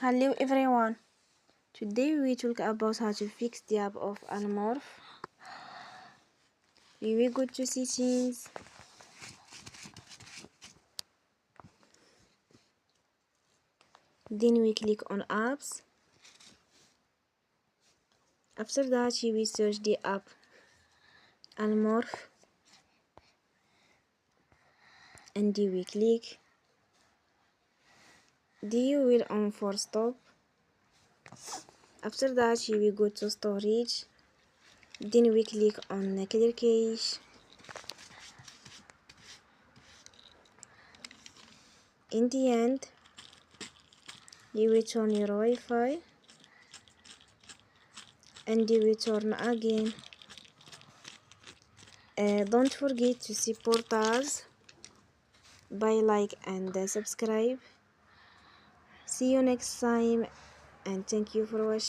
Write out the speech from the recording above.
Hello everyone. Today we talk about how to fix the app of Morph. We will go to settings. Then we click on apps. After that we will search the app Morph and we click. You will on for stop. After that we will go to storage. Then we click on clear cache. In the end, you will turn your Wi-Fi and you will turn again. Don't forget to support us by like and subscribe. See you next time and thank you for watching.